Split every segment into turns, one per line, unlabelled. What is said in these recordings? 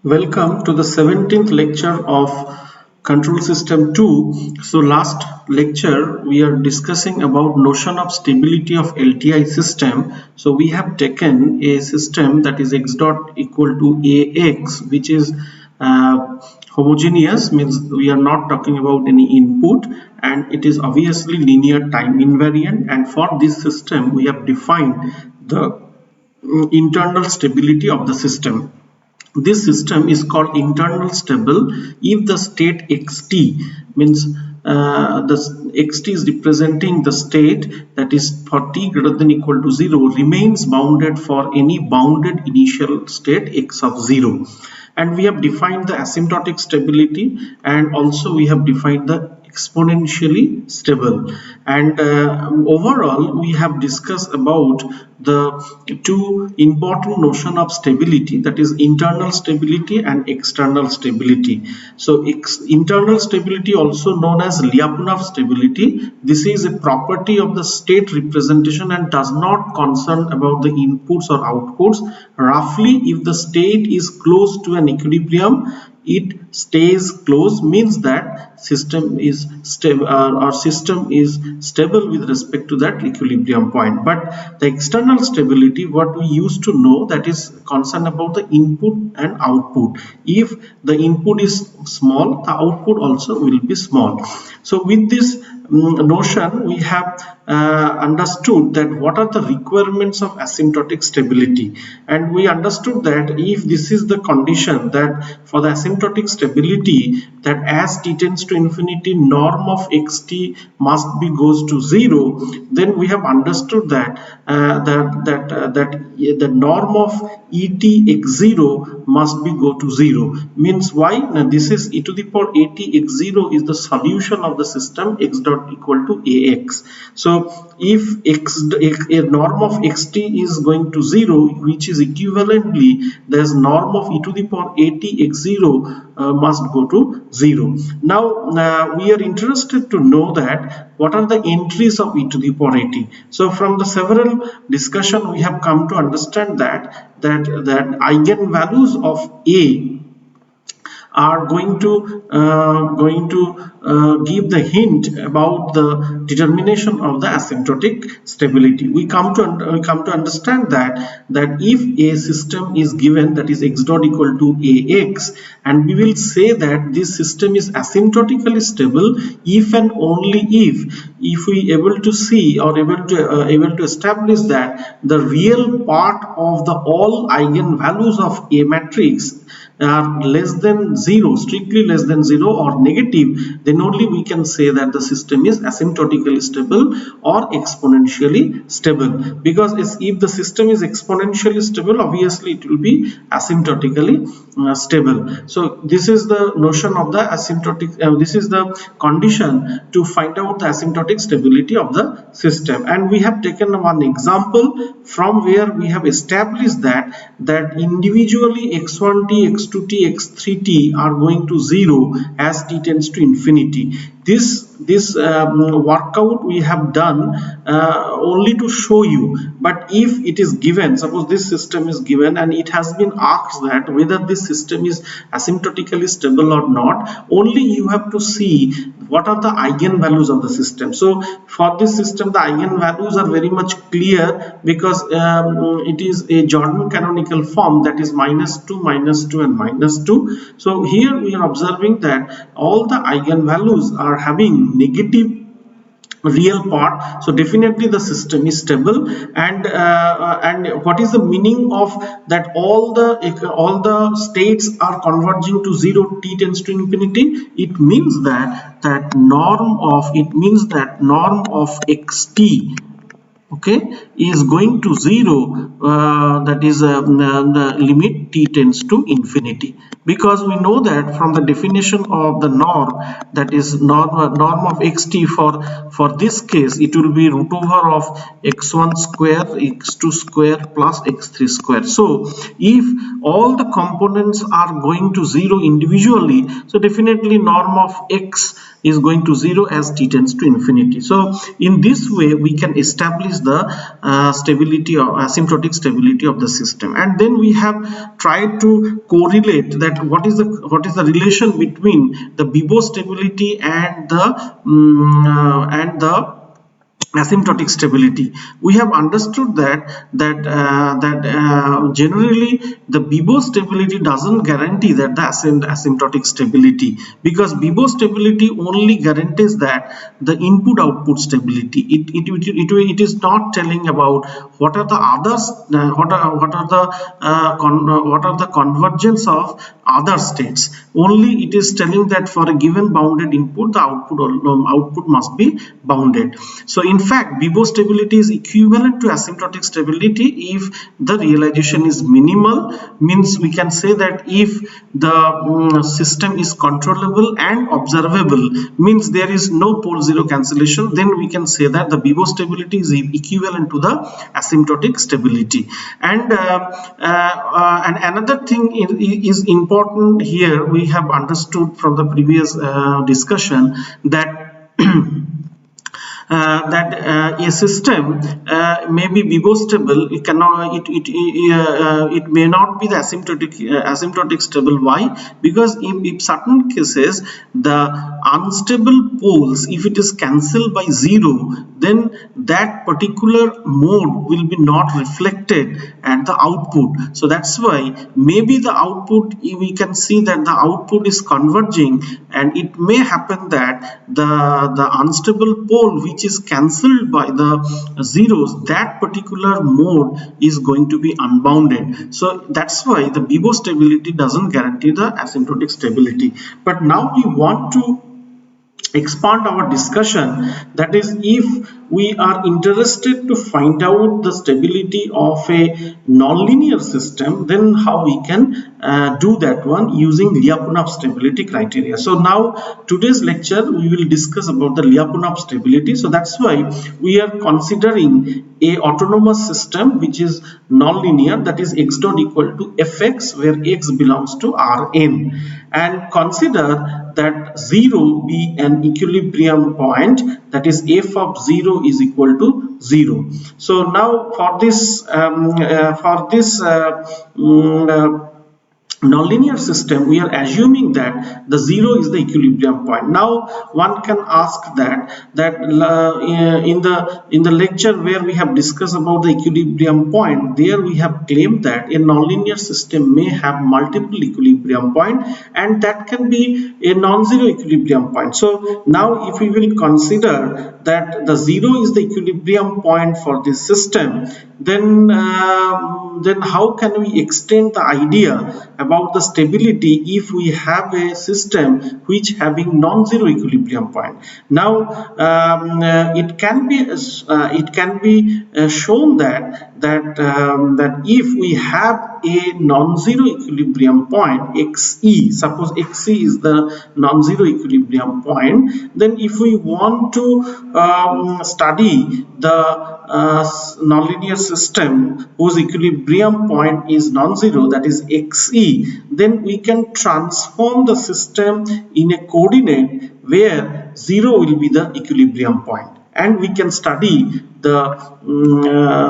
Welcome to the 17th lecture of Control System 2. So last lecture we are discussing about notion of stability of LTI system. So we have taken a system that is x dot equal to AX, which is homogeneous, means we are not talking about any input, and it is obviously linear time invariant, and for this system we have defined the internal stability of the system. This system is called internal stable if the state xt, means the xt is representing the state that is for t greater than equal to 0 remains bounded for any bounded initial state x of 0. And we have defined the asymptotic stability, and also we have defined the exponentially stable. And overall we have discussed about the two important notion of stability, that is internal stability and external stability. So internal stability, also known as Lyapunov stability, this is a property of the state representation and does not concern about the inputs or outputs. Roughly, if the state is close to an equilibrium, it stays close, means that system is stable, our system is stable with respect to that equilibrium point. But the external stability, what we used to know, that is concerned about the input and output. If the input is small, the output also will be small. So with this notion, we have understood that what are the requirements of asymptotic stability, and we understood that if this is the condition, that for the asymptotic stability, that as t tends to infinity, norm of xt must be goes to 0, then we have understood that the norm of et x0 must be go to 0. Means why? Now this is e to the power at x0 is the solution of the system x dot equal to ax. So if a norm of xt is going to 0, which is equivalently there's norm of e to the power at x0 must go to 0. Now we are interested to know that what are the entries of e to the power at. So from the several discussion we have come to understand that eigenvalues of a are going to give the hint about the determination of the asymptotic stability. We come to understand that if a system is given, that is x dot equal to ax, and we will say that this system is asymptotically stable if and only if we able to see or able to establish that the real part of the all eigenvalues of a matrix are less than 0, strictly less than 0 or negative, then only we can say that the system is asymptotically stable or exponentially stable. Because if the system is exponentially stable, obviously it will be asymptotically stable. So this is the notion of the asymptotic, this is the condition to find out the asymptotic stability of the system. And we have taken one example from where we have established that individually x1t, x2t, x3t are going to 0 as t tends to infinity. This workout we have done only to show you, but if it is given, suppose this system is given and it has been asked that whether this system is asymptotically stable or not, only you have to see what are the eigenvalues of the system. So for this system the eigenvalues are very much clear, because it is a Jordan canonical form, that is -2, -2 and -2. So here we are observing that all the eigenvalues are having negative real part, so definitely the system is stable. And what is the meaning of that all the states are converging to 0 t tends to infinity? It means that norm of xt, okay, is going to 0, that is the limit t tends to infinity, because we know that from the definition of the norm, that is norm of xt, for this case it will be root over of x1 square, x2 square plus x3 square. So if all the components are going to 0 individually, so definitely norm of x is going to 0 as t tends to infinity. So in this way we can establish represents the stability or asymptotic stability of the system. And then we have tried to correlate that what is the relation between the Biot stability and the asymptotic stability. We have understood that generally the Biot stability doesn't guarantee that the asymptotic stability, because Biot stability only guarantees that the input output stability. It is not telling about what are the others, what are the convergence of other states. Only it is telling that for a given bounded input, the output must be bounded. So in fact, Biot stability is equivalent to asymptotic stability if the realization is minimal. Means we can say that if the system is controllable and observable, means there is no pole zero cancellation, then we can say that the Biot stability is equivalent to the asymptotic stability. And another thing is important here. We have understood from the previous discussion that a system may be Biot stable. It cannot. It may not be the asymptotic stable. Why? Because in certain cases the unstable poles, if it is cancelled by zero, then that particular mode will be not reflected at the output. So that's why maybe the output, we can see that the output is converging, and it may happen that the unstable pole which is cancelled by the zeros, that particular mode is going to be unbounded. So that's why the Biot stability doesn't guarantee the asymptotic stability. But now we want to expand our discussion, that is, if we are interested to find out the stability of a nonlinear system, then how we can do that one using Lyapunov stability criteria. So now today's lecture we will discuss about the Lyapunov stability. So that's why we are considering a autonomous system which is nonlinear, that is x dot equal to fx, where x belongs to Rn, and consider that 0 be an equilibrium point, that is f of 0 is equal to 0. So now for this nonlinear system, we are assuming that the 0 is the equilibrium point. Now one can ask that in the lecture where we have discussed about the equilibrium point, there we have claimed that a nonlinear system may have multiple equilibrium point, and that can be a non-zero equilibrium point. So now if we will consider that the 0 is the equilibrium point for this system, then how can we extend the idea about the stability if we have a system which having non-zero equilibrium point? Now it can be shown that if we have a non-zero equilibrium point xe, suppose xe is the non-zero equilibrium point, then if we want to study the nonlinear system whose equilibrium point is non-zero, that is xe, then we can transform the system in a coordinate where 0 will be the equilibrium point, and we can study the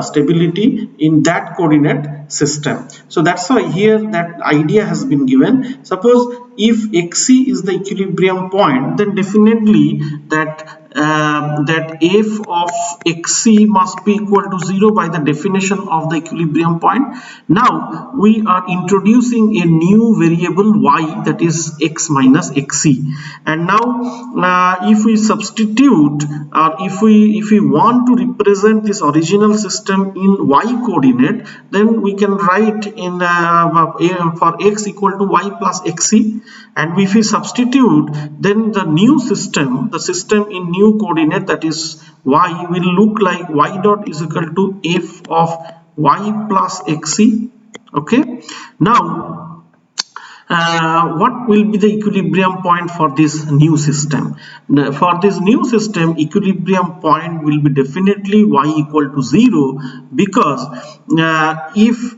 stability in that coordinate system. So that's why here that idea has been given. Suppose if xe is the equilibrium point, then definitely that f of xe must be equal to 0 by the definition of the equilibrium point. Now we are introducing a new variable y, that is x minus xe, and now if we substitute, or if we want to represent this original system in y coordinate, then we can write in for x equal to y plus xe, and if we substitute, then the new system, the system in new coordinate, that is y, will look like y dot is equal to f of y plus xe. Okay, now what will be the equilibrium point for this new system? For this new system, equilibrium point will be definitely y equal to 0, because if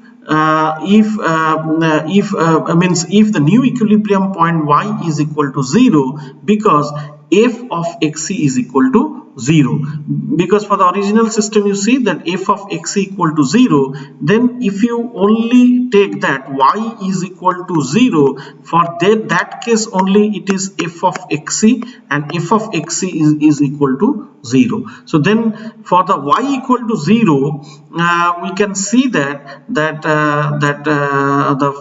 the new equilibrium point y is equal to 0, because f of xe is equal to 0, because for the original system you see that f of x equal to 0. Then if you only take that y is equal to 0, for that case only it is f of xc, and f of xc is equal to 0. So then for the y equal to 0, we can see that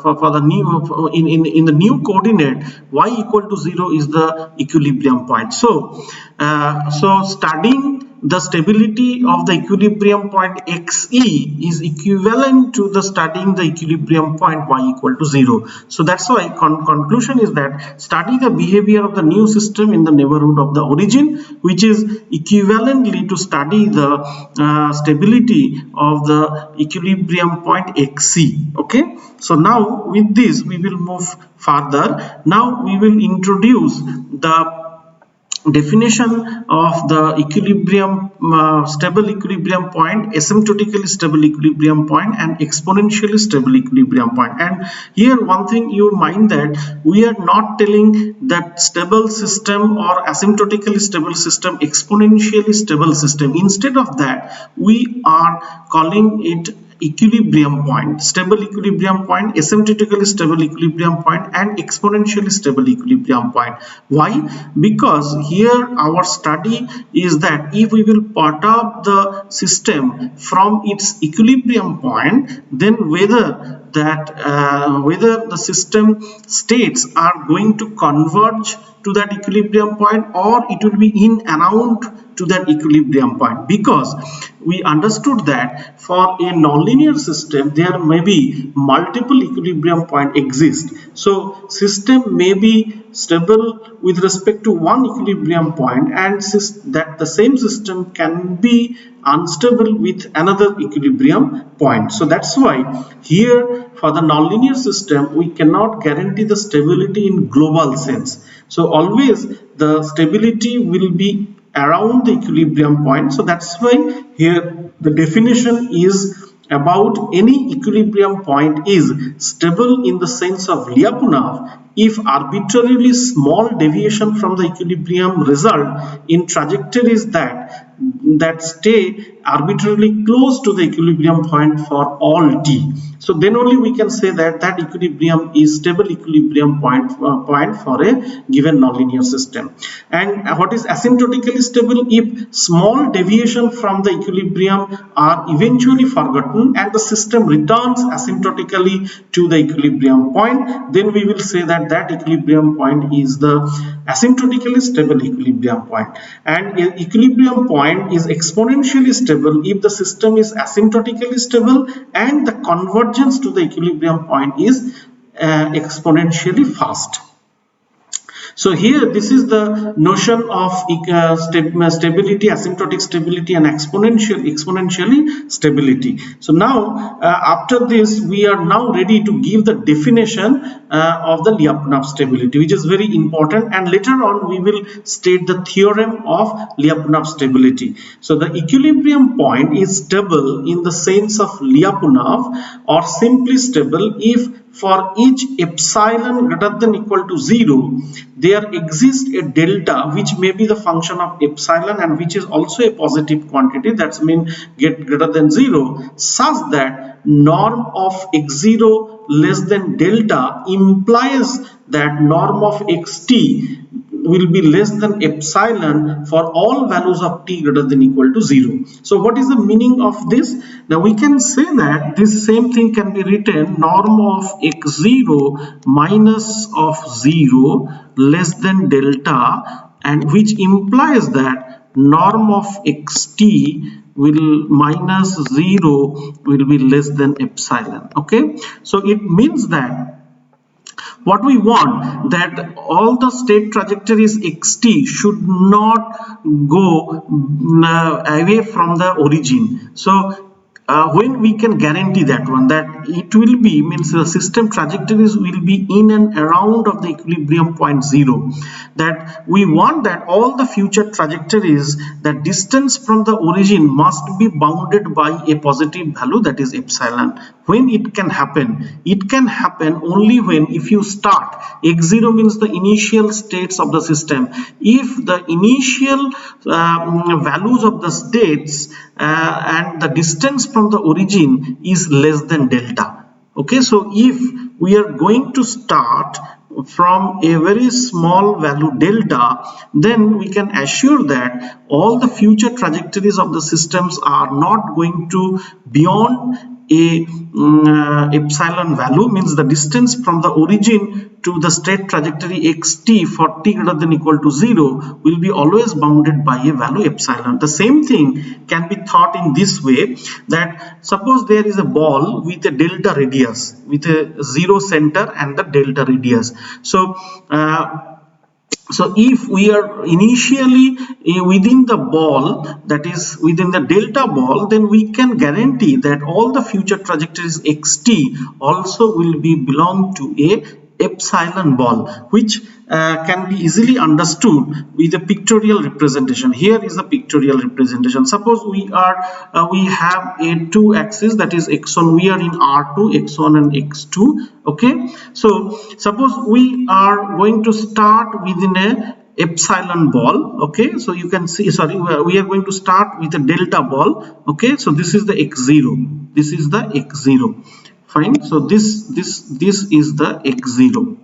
for the new in the new coordinate, y equal to 0 is the equilibrium point. So studying the stability of the equilibrium point xe is equivalent to the studying the equilibrium point y equal to 0. So that's why conclusion is that study the behavior of the new system in the neighborhood of the origin, which is equivalently to study the stability of the equilibrium point xc. Okay, so now with this we will move further. Now we will introduce the definition of the equilibrium, stable equilibrium point, asymptotically stable equilibrium point, and exponentially stable equilibrium point. And here one thing you mind that we are not telling that stable system or asymptotically stable system, exponentially stable system. Instead of that, we are calling it equilibrium point, stable equilibrium point, asymptotically stable equilibrium point, and exponentially stable equilibrium point. Why? Because here our study is that if we will perturb the system from its equilibrium point, then whether the system states are going to converge to that equilibrium point, or it will be in and out to that equilibrium point, because we understood that for a nonlinear system there may be multiple equilibrium point exist. So system may be stable with respect to one equilibrium point, and that the same system can be unstable with another equilibrium point. So that's why here for the nonlinear system we cannot guarantee the stability in global sense. So always the stability will be around the equilibrium point. So that's why here the definition is about any equilibrium point is stable in the sense of Lyapunov if arbitrarily small deviation from the equilibrium result in trajectories that stay arbitrarily close to the equilibrium point for all t. So then only we can say that that equilibrium is stable equilibrium point for a given nonlinear system. And what is asymptotically stable? If small deviation from the equilibrium are eventually forgotten and the system returns asymptotically to the equilibrium point, then we will say that that equilibrium point is the asymptotically stable equilibrium point. And equilibrium point is exponentially stable if the system is asymptotically stable and the convergence to the equilibrium point is exponentially fast. So here this is the notion of stability, asymptotic stability, and exponentially stability. So now after this we are now ready to give the definition of the Lyapunov stability, which is very important, and later on we will state the theorem of Lyapunov stability. So the equilibrium point is stable in the sense of Lyapunov, or simply stable if for each epsilon greater than equal to 0 there exists a delta which may be the function of epsilon and which is also a positive quantity, that's mean get greater than 0, such that norm of x0 less than delta implies that norm of xt will be less than epsilon for all values of t greater than equal to 0. So what is the meaning of this? Now we can say that this same thing can be written norm of x0 minus of 0 less than delta, and which implies that norm of xt will minus 0 will be less than epsilon. Okay, so it means that what we want that all the state trajectories xt should not go away from the origin. So when we can guarantee that one, that it will be, means the system trajectories will be in and around of the equilibrium point 0, that we want that all the future trajectories, the distance from the origin must be bounded by a positive value, that is epsilon. When it can happen? It can happen only when, if you start, x0 means the initial states of the system, if the initial values of the states and the distance from the origin is less than delta. Okay, so if we are going to start from a very small value delta, then we can assure that all the future trajectories of the systems are not going to beyond a epsilon value, means the distance from the origin to the state trajectory xt for t greater than equal to 0 will be always bounded by a value epsilon. The same thing can be thought in this way, that suppose there is a ball with a delta radius, with a 0 center and the delta radius. So if we are initially within the ball, that is within the delta ball, then we can guarantee that all the future trajectories xt also will be belong to a epsilon ball, which can be easily understood with a pictorial representation. Here is the pictorial representation. Suppose we have a two axis, that is x1, we are in R2, x1 and x2. Okay, so suppose we are going to start within a epsilon ball. Okay, so you can see, sorry, we are going to start with a delta ball. Okay, so this is the x0, this is the x0. Fine, so this is the x0.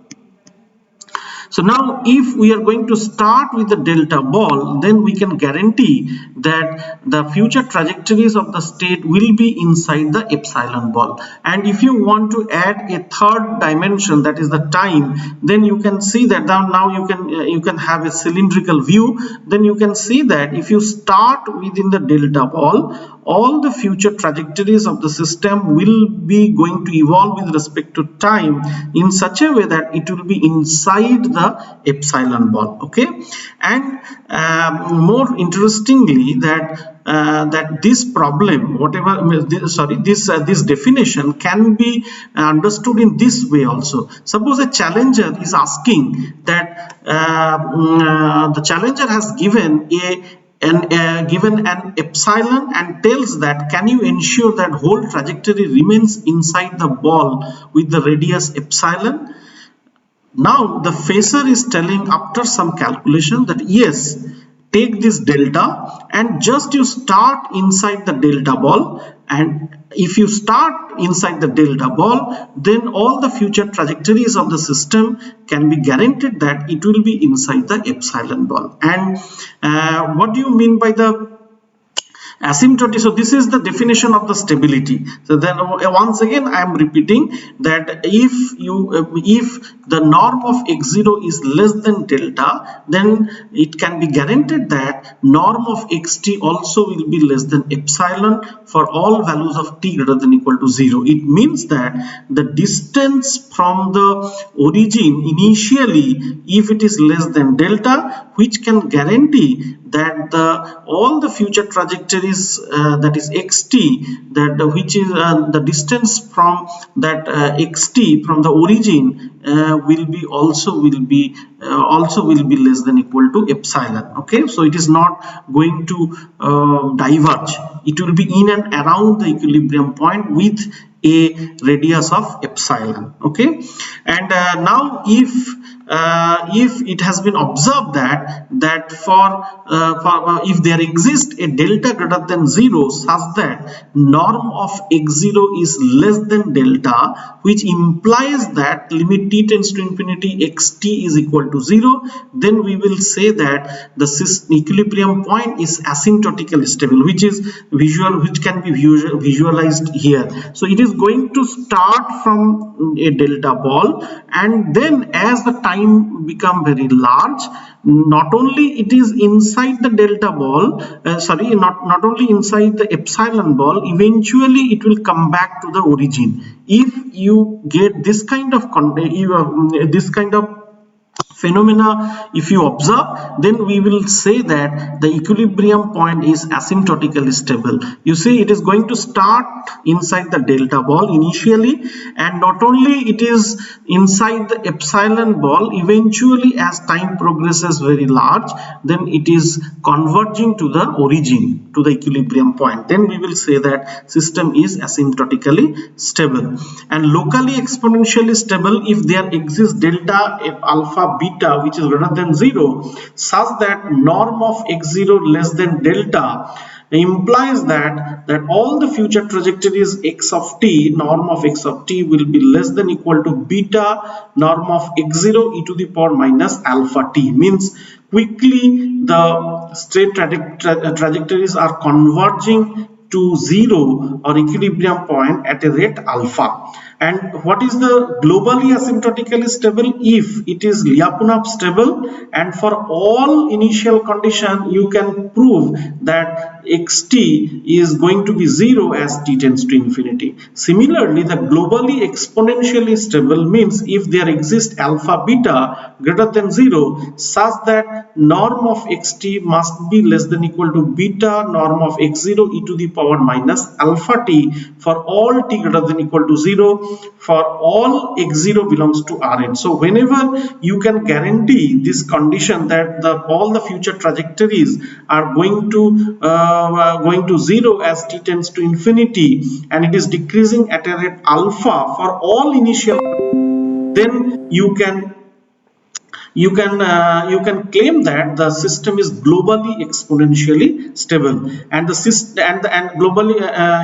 So now if we are going to start with the delta ball, then we can guarantee that the future trajectories of the state will be inside the epsilon ball. And if you want to add a third dimension, that is the time, then you can see that now you can have a cylindrical view. Then you can see that if you start within the delta ball, all the future trajectories of the system will be going to evolve with respect to time in such a way that it will be inside the epsilon ball. Okay, and more interestingly, that this problem, this definition can be understood in this way also. Suppose a challenger is asking that the challenger has given an epsilon and tells that, can you ensure that whole trajectory remains inside the ball with the radius epsilon? Now the phaser is telling, after some calculation, that yes, take this delta and just you start inside the delta ball, and if you start inside the delta ball, then all the future trajectories of the system can be guaranteed that it will be inside the epsilon ball. And what do you mean by the asymptotic? So this is the definition of the stability. So then once again I am repeating that if the norm of x0 is less than delta, then it can be guaranteed that norm of xt also will be less than epsilon for all values of t greater than equal to 0. It means that the distance from the origin initially, if it is less than delta, which can guarantee that all the future trajectories, that is xt, that which is the distance from that xt from the origin will be also be less than equal to epsilon. Okay, so it is not going to diverge. It will be in and around the equilibrium point with a radius of epsilon. Okay, and now if it has been observed that for if there exists a delta greater than 0 such that norm of x0 is less than delta, which implies that limit t tends to infinity xt is equal to 0, then we will say that the equilibrium point is asymptotically stable, which can be visualized here. So it is going to start from a delta ball, and then as the time become very large, not only it is inside the delta ball, not only inside the epsilon ball, eventually it will come back to the origin. If you get this kind of phenomena if you observe, then we will say that the equilibrium point is asymptotically stable. You see, it is going to start inside the delta ball initially, and not only it is inside the epsilon ball, eventually as time progresses very large, then it is converging to the origin, to the equilibrium point. Then we will say that system is asymptotically stable. And locally exponentially stable if there exists delta alpha beta which is greater than 0, such that norm of x0 less than delta implies that all the future trajectories x of t, norm of x of t, will be less than equal to beta norm of x0 e to the power minus alpha t. Means quickly the straight trajectories are converging to 0 or equilibrium point at a rate alpha. And what is the globally asymptotically stable? If it is Lyapunov stable, and for all initial condition you can prove that xt is going to be 0 as t tends to infinity. Similarly, the globally exponentially stable means if there exists alpha beta greater than 0, such that norm of xt must be less than equal to beta norm of x0 e to the power minus alpha t for all t greater than equal to 0, for all x0 belongs to Rn. So whenever you can guarantee this condition that all the future trajectories are going to 0 as t tends to infinity, and it is decreasing at a rate alpha for all initial, then you can claim that the system is globally exponentially stable, and the system and globally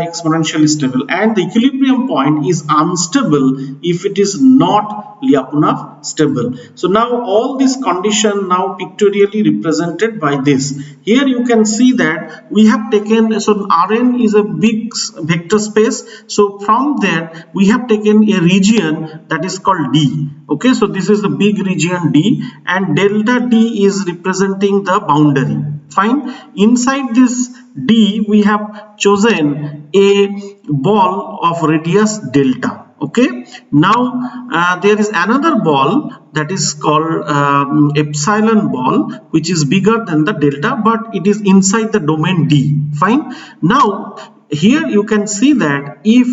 exponentially stable, and the equilibrium point is unstable if it is not Lyapunov stable. So now all these condition now pictorially represented by this. Here you can see that we have taken, so Rn is a big vector space, so from there we have taken a region that is called D. Okay, so this is the big region D, and delta D is representing the boundary. Fine. Inside this D we have chosen a ball of radius delta. Okay, now there is another ball that is called epsilon ball, which is bigger than the delta, but it is inside the domain D. Fine. Now here you can see that if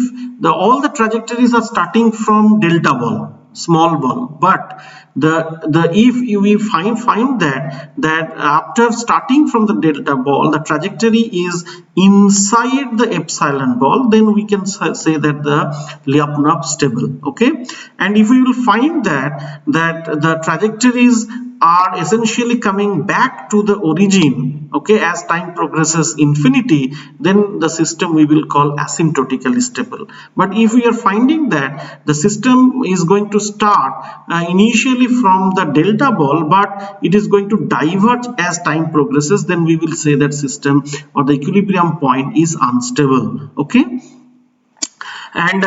all the trajectories are starting from delta ball, small ball, but if we find that after starting from the delta ball the trajectory is inside the epsilon ball, then we can say that the Lyapunov stable. Okay, and if we will find that the trajectories are essentially coming back to the origin, okay, as time progresses infinity, then the system we will call asymptotically stable. But if we are finding that the system is going to start initially from the delta ball, but it is going to diverge as time progresses, then we will say that system or the equilibrium point is unstable. Okay, and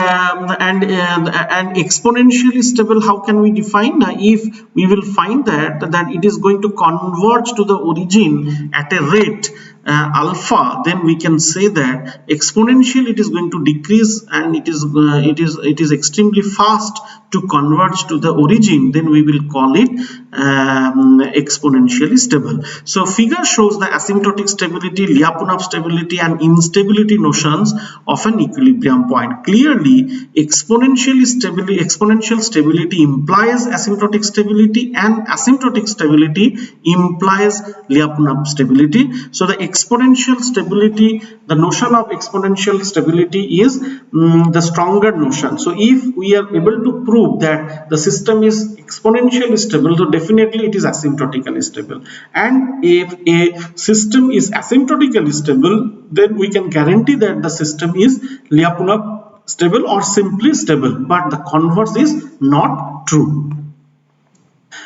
exponentially stable, how can we define? If we will find that it is going to converge to the origin at a rate alpha, then we can say that exponentially it is going to decrease, and it is extremely fast to converge to the origin, then we will call it exponentially stable. So figure shows the asymptotic stability, Lyapunov stability and instability notions of an equilibrium point. Clearly exponential stability implies asymptotic stability, and asymptotic stability implies Lyapunov stability. So the exponential stability, the notion of exponential stability is the stronger notion. So if we are able to prove that the system is exponentially stable, so definitely it is asymptotically stable. And if a system is asymptotically stable, then we can guarantee that the system is Lyapunov stable or simply stable, but the converse is not true.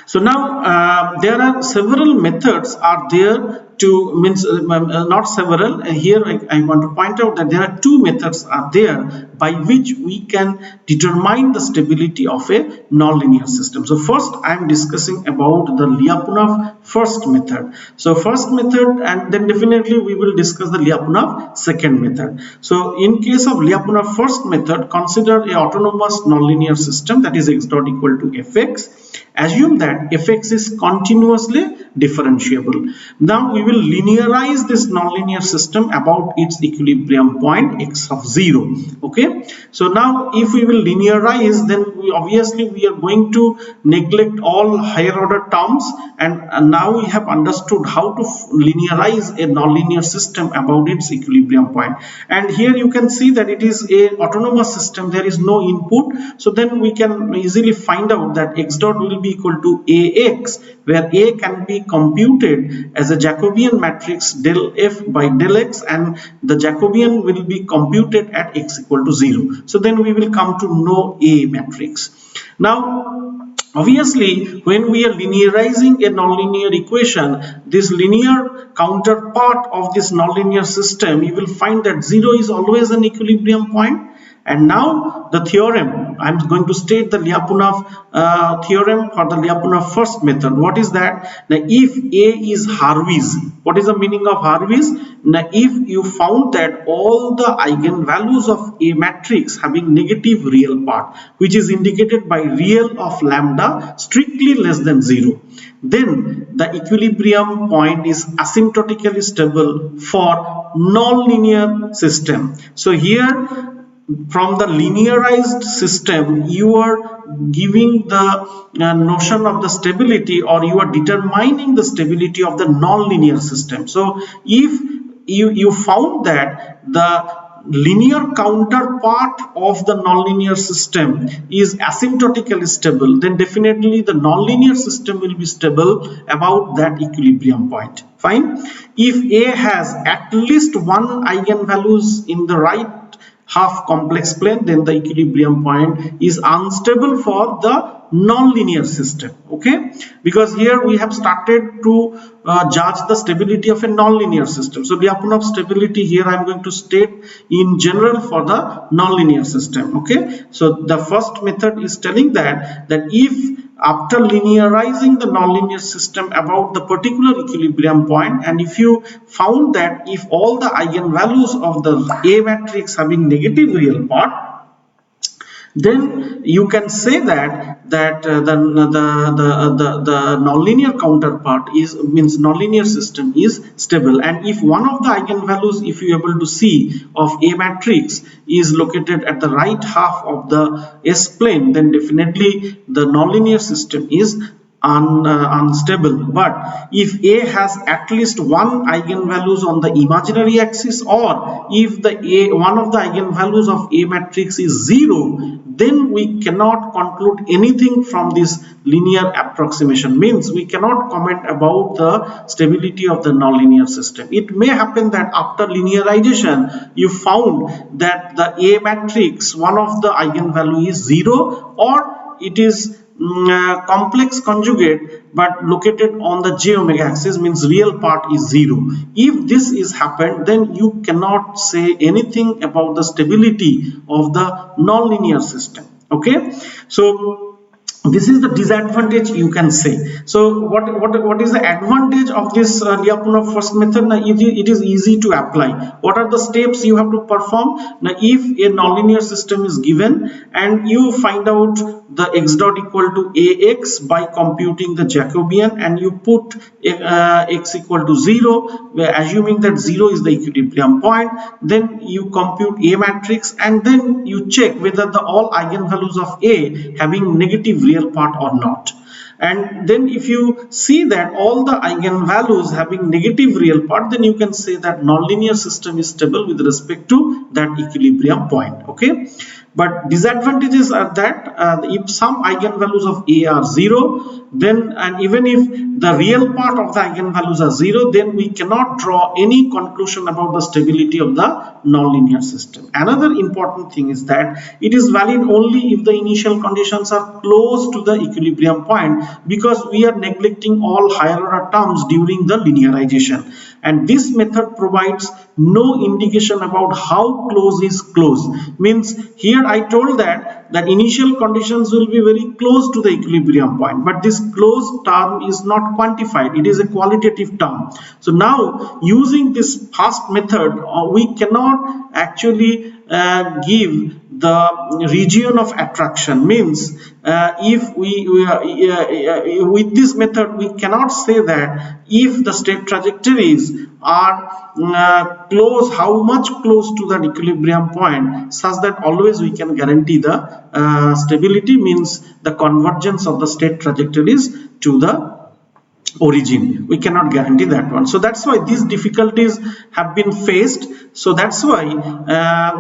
So now there are several methods are there to, means not several, here I want to point out that there are two methods are there by which we can determine the stability of a nonlinear system. So first I am discussing about the Lyapunov first method. So first method, and then definitely we will discuss the Lyapunov second method. So in case of Lyapunov first method, consider a autonomous nonlinear system, that is x dot equal to fx. Assume that fx is continuously differentiable. Now we will linearize this nonlinear system about its equilibrium point x of 0. Okay, so now if we will linearize, then obviously we are going to neglect all higher order terms, and now we have understood how to linearize a nonlinear system about its equilibrium point. And here you can see that it is a autonomous system, there is no input, so then we can easily find out that x dot will be equal to ax, where a can be computed as a Jacobian matrix del f by del x, and the Jacobian will be computed at x equal to 0. So then we will come to know a matrix. Now obviously when we are linearizing a nonlinear equation, this linear counterpart of this nonlinear system, you will find that 0 is always an equilibrium point. And now the theorem, I am going to state the Lyapunov theorem for the Lyapunov first method. What is that? Now if A is Harvey's, what is the meaning of Harvey's? Now if you found that all the eigenvalues of a matrix having negative real part, which is indicated by real of lambda strictly less than 0, then the equilibrium point is asymptotically stable for nonlinear system. So here from the linearized system, you are giving the notion of the stability, or you are determining the stability of the nonlinear system. So if you found that the linear counterpart of the nonlinear system is asymptotically stable, then definitely the nonlinear system will be stable about that equilibrium point. Fine. If A has at least one eigenvalues in the right half complex plane, then the equilibrium point is unstable for the nonlinear system. Okay, because here we have started to judge the stability of a nonlinear system. So Lyapunov stability here I am going to state in general for the nonlinear system. Okay, so the first method is telling that if after linearizing the nonlinear system about the particular equilibrium point, and if you found that if all the eigenvalues of the A matrix having negative real part, then you can say that the nonlinear counterpart means nonlinear system is stable. And if one of the eigenvalues, if you are able to see, of A matrix is located at the right half of the S plane, then definitely the nonlinear system is unstable. But if A has at least one eigenvalues on the imaginary axis, or if one of the eigenvalues of A matrix is 0, then we cannot conclude anything from this linear approximation. Means we cannot comment about the stability of the nonlinear system. It may happen that after linearization you found that the A matrix, one of the eigenvalue is 0, or it is complex conjugate but located on the j omega axis, means real part is 0. If this is happened, then you cannot say anything about the stability of the nonlinear system. Okay, so this is the disadvantage you can say. So what is the advantage of this Lyapunov first method? Now it is easy to apply. What are the steps you have to perform? Now if a nonlinear system is given and you find out the x dot equal to ax by computing the Jacobian, and you put x equal to 0, assuming that 0 is the equilibrium point, then you compute A matrix, and then you check whether the all eigenvalues of A having negative real part or not. And then if you see that all the eigenvalues having negative real part, then you can say that nonlinear system is stable with respect to that equilibrium point. Okay, But disadvantages are that if some eigenvalues of A are 0, then, and even if the real part of the eigenvalues are 0, then we cannot draw any conclusion about the stability of the nonlinear system. Another important thing is that it is valid only if the initial conditions are close to the equilibrium point, because we are neglecting all higher order terms during the linearization, and this method provides no indication about how close is close. Means here I told that initial conditions will be very close to the equilibrium point, but this close term is not quantified, it is a qualitative term. So now using this first method, we cannot actually give the region of attraction. Means if with this method we cannot say that if the state trajectories are close, how much close to the equilibrium point, such that always we can guarantee the stability, means the convergence of the state trajectories to the origin. We cannot guarantee that one. So that's why these difficulties have been faced. So that's why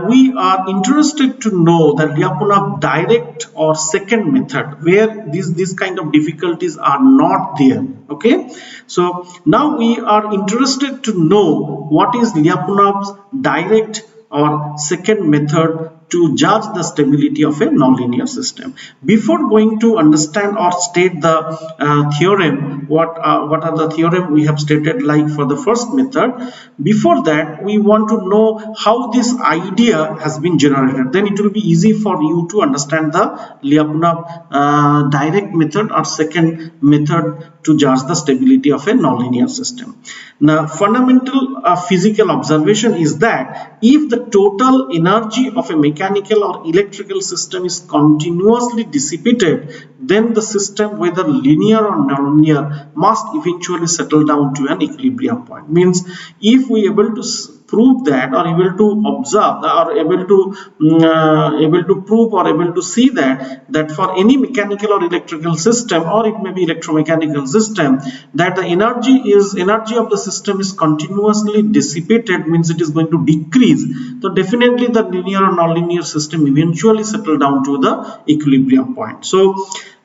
we are interested to know the Lyapunov direct or second method, where these kind of difficulties are not there. Okay, so now we are interested to know what is Lyapunov's direct or second method to judge the stability of a nonlinear system. Before going to understand or state the theorem, what are the theorem we have stated like for the first method, before that we want to know how this idea has been generated. Then it will be easy for you to understand the Lyapunov direct method or second method to judge the stability of a nonlinear system. Now, fundamental physical observation is that if the total energy of a mechanical or electrical system is continuously dissipated, then the system, whether linear or nonlinear, must eventually settle down to an equilibrium point. Means if we able to prove that, or able to observe, or able to prove, or able to see that for any mechanical or electrical system, or it may be electromechanical system, that the energy of the system is continuously dissipated, means it is going to decrease. So definitely the linear or nonlinear system eventually settle down to the equilibrium point. So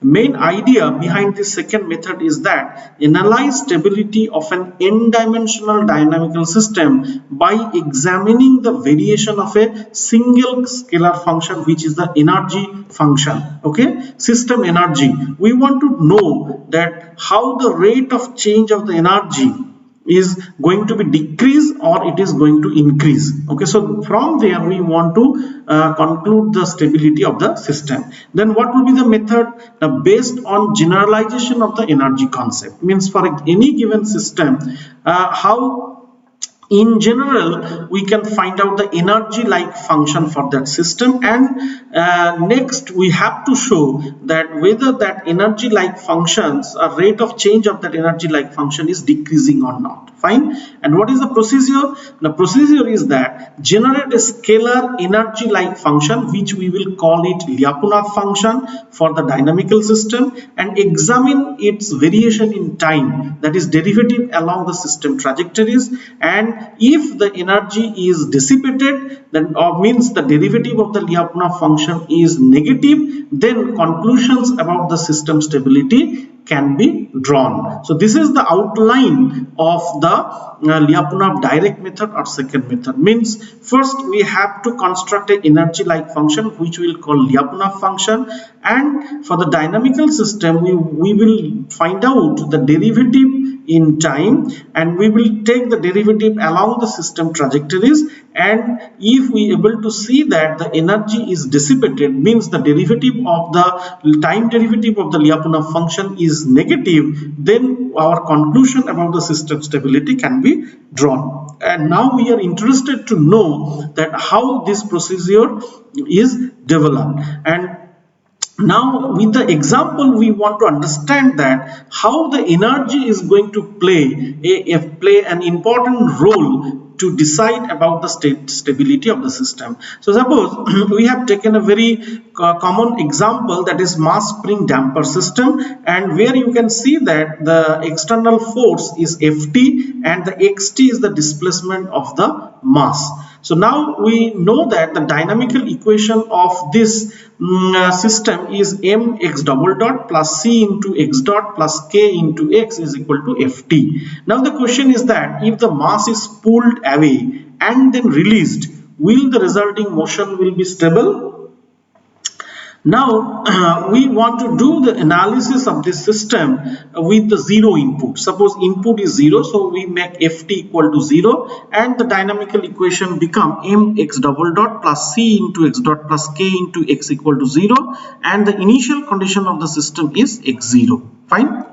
main idea behind this second method is that analyze stability of an n-dimensional dynamical system by examining the variation of a single scalar function, which is the energy function. Okay, system energy. We want to know that how the rate of change of the energy is going to be decrease or it is going to increase. Okay, so from there we want to conclude the stability of the system. Then what will be the method? Based on generalization of the energy concept. Means for any given system, how in general we can find out the energy like function for that system, and next we have to show that whether that energy like functions or rate of change of that energy like function is decreasing or not. Fine. And what is the procedure? The procedure is that generate a scalar energy like function, which we will call it Lyapunov function for the dynamical system, and examine its variation in time, that is derivative along the system trajectories. And if the energy is dissipated, then means the derivative of the Lyapunov function is negative, then conclusions about the system stability can be drawn. So this is the outline of the Lyapunov direct method or second method. Means first we have to construct an energy like function, which we will call Lyapunov function, and for the dynamical system we will find out the derivative in time, and we will take the derivative along the system trajectories. And if we able to see that the energy is dissipated, means the derivative of the time derivative of the Lyapunov function is negative, then our conclusion about the system stability can be drawn. And now we are interested to know that how this procedure is developed. And now with the example we want to understand that how the energy is going to play an important role to decide about the stability of the system. So suppose we have taken a very common example, that is mass spring damper system, and where you can see that the external force is Ft and the Xt is the displacement of the mass. So now we know that the dynamical equation of this system is mx double dot plus c into x dot plus k into x is equal to ft. Now the question is that if the mass is pulled away and then released, will the resulting motion will be stable? Now we want to do the analysis of this system with the zero input. Suppose input is 0, so we make ft equal to 0 and the dynamical equation become mx double dot plus c into x dot plus k into x equal to 0 and the initial condition of the system is x0. Fine.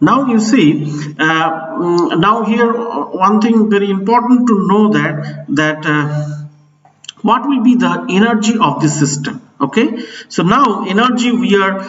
Now you see, now here one thing very important to know that what will be the energy of this system. Okay, so now energy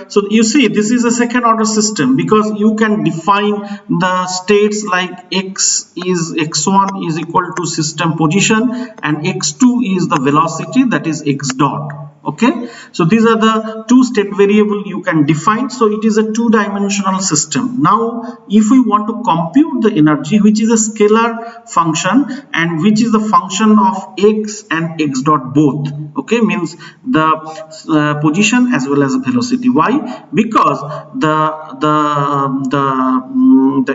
so you see this is a second order system because you can define the states like x1 is equal to system position and x2 is the velocity, that is x dot. Okay, so these are the two state variable you can define, so it is a two-dimensional system. Now if we want to compute the energy, which is a scalar function and which is the function of x and x dot both, okay, means the position as well as velocity. Why? Because the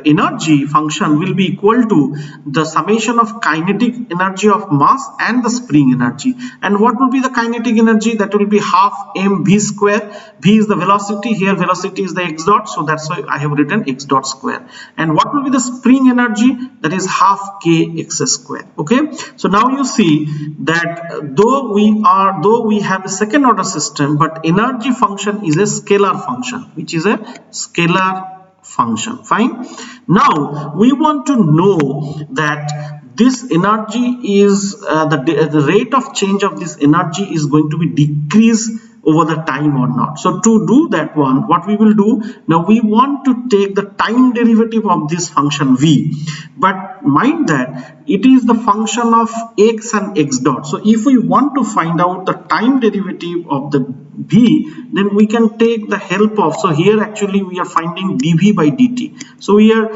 energy function will be equal to the summation of kinetic energy of mass and the spring energy. And what will be the kinetic energy? That will be half mv square. V is the velocity, here velocity is the x dot, so that's why I have written x dot square. And what will be the spring energy? That is half kx square. Okay, so now you see that though we have a second order system, but energy function is a scalar function, which is a scalar function. Fine. Now we want to know that this energy is the rate of change of this energy is going to be decreased over the time or not. So to do that one, what we will do, now we want to take the time derivative of this function v, but mind that it is the function of x and x dot. So if we want to find out the time derivative of the v, then we can take the help of, so here actually we are finding dv by dt. So here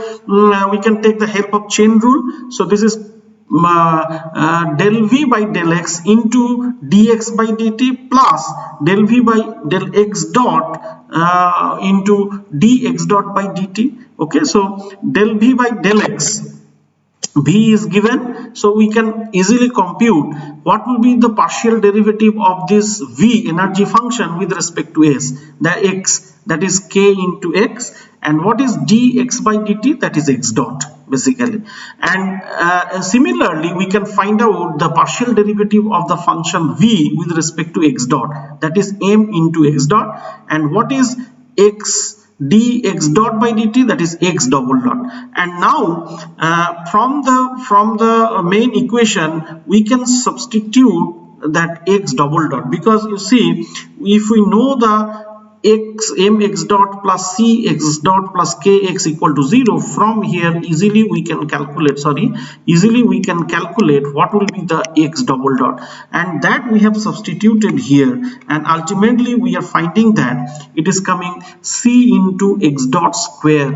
we can take the help of chain rule. So this is del v by del x into dx by dt plus del v by del x dot into dx dot by dt. Okay, so del v by del x, v is given, so we can easily compute what will be the partial derivative of this v energy function with respect to s, the x, that is k into x, and what is dx by dt, that is x dot basically. And similarly we can find out the partial derivative of the function v with respect to x dot, that is m into x dot, and what is x dx dot by dt, that is x double dot. And now from the main equation we can substitute that x double dot, because you see if we know the mx dot plus cx dot plus kx equal to 0, from here easily we can calculate what will be the x double dot, and that we have substituted here, and ultimately we are finding that it is coming c into x dot square.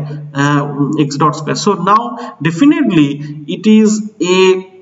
So now definitely it is a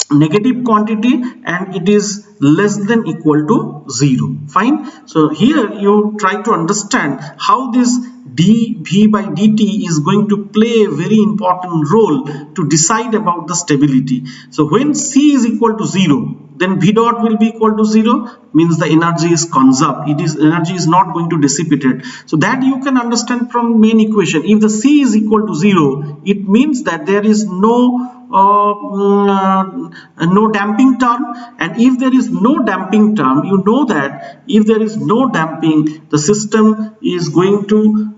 negative quantity and it is less than equal to 0. Fine. So here you try to understand how this dv by dt is going to play a very important role to decide about the stability. So when c is equal to 0, then v dot will be equal to 0, means the energy is conserved, energy is not going to dissipate it. So that you can understand from main equation. If the c is equal to 0, it means that there is no damping term, and if there is no damping term, you know that if there is no damping, the system is going to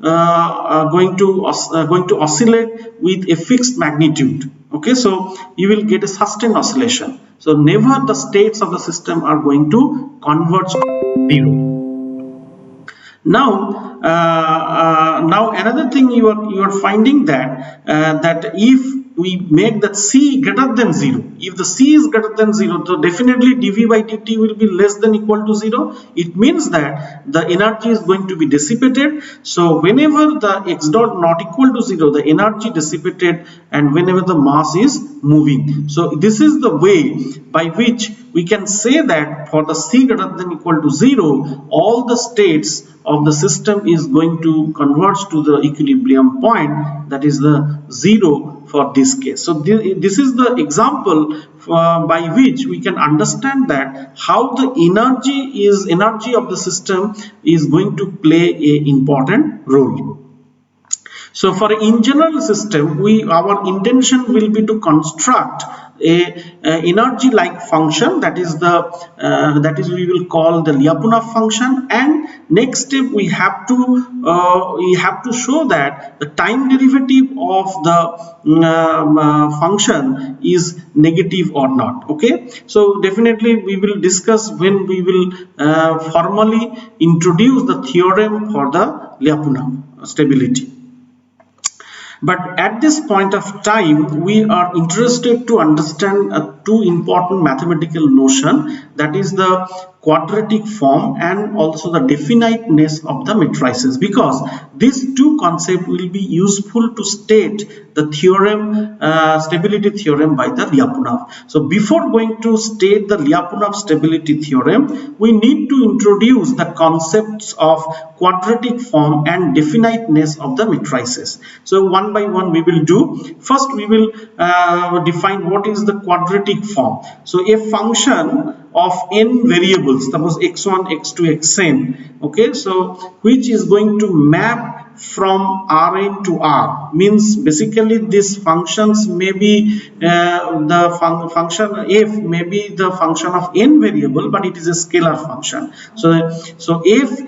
oscillate with a fixed magnitude. Okay, so you will get a sustained oscillation. So never the states of the system are going to converge to 0. Now another thing you are finding that if we make that C greater than 0. If the C is greater than 0, so definitely dV by dt will be less than equal to 0. It means that the energy is going to be dissipated. So whenever the x dot not equal to 0, the energy dissipated, and whenever the mass is moving. So this is the way by which we can say that for the C greater than equal to 0, all the states of the system is going to converge to the equilibrium point, that is the 0 for this case. So this is the example by which we can understand that how the energy of the system is going to play an important role. So for in general system, our intention will be to construct a energy like function, that is we will call the Lyapunov function, and next step we have to show that the time derivative of the function is negative or not. Okay, so definitely we will discuss when we will formally introduce the theorem for the Lyapunov stability. But at this point of time, we are interested to understand two important mathematical notion, that is the quadratic form and also the definiteness of the matrices, because these two concepts will be useful to state the theorem, stability theorem by the Lyapunov. So before going to state the Lyapunov stability theorem, we need to introduce the concepts of quadratic form and definiteness of the matrices. So one by one we will do. First we will define what is the quadratic form. So a function of n variables, suppose x1, x2, xn, okay, so which is going to map from Rn to R, means basically these functions may be the function f may be the function of n variable, but it is a scalar function. So f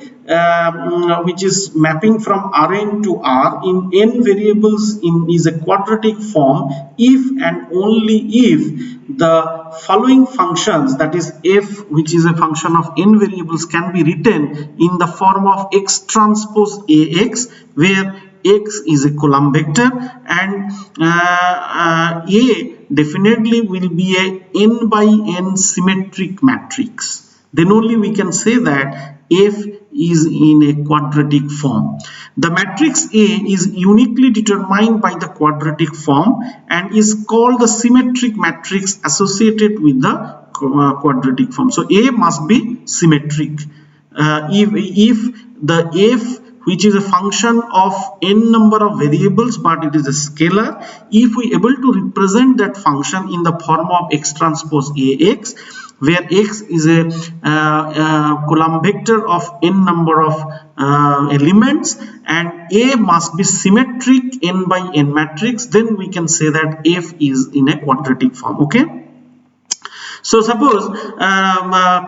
which is mapping from Rn to R in n variables is a quadratic form if and only if the following functions, that is f which is a function of n variables, can be written in the form of x transpose Ax, where x is a Coulomb vector and A definitely will be a n by n symmetric matrix. Then only we can say that f is in a quadratic form. The matrix A is uniquely determined by the quadratic form and is called the symmetric matrix associated with the quadratic form. So A must be symmetric. If the f which is a function of n number of variables but it is a scalar, if we able to represent that function in the form of x transpose Ax, where x is a Coulomb vector of n number of elements and A must be symmetric n by n matrix, then we can say that f is in a quadratic form. Okay, so suppose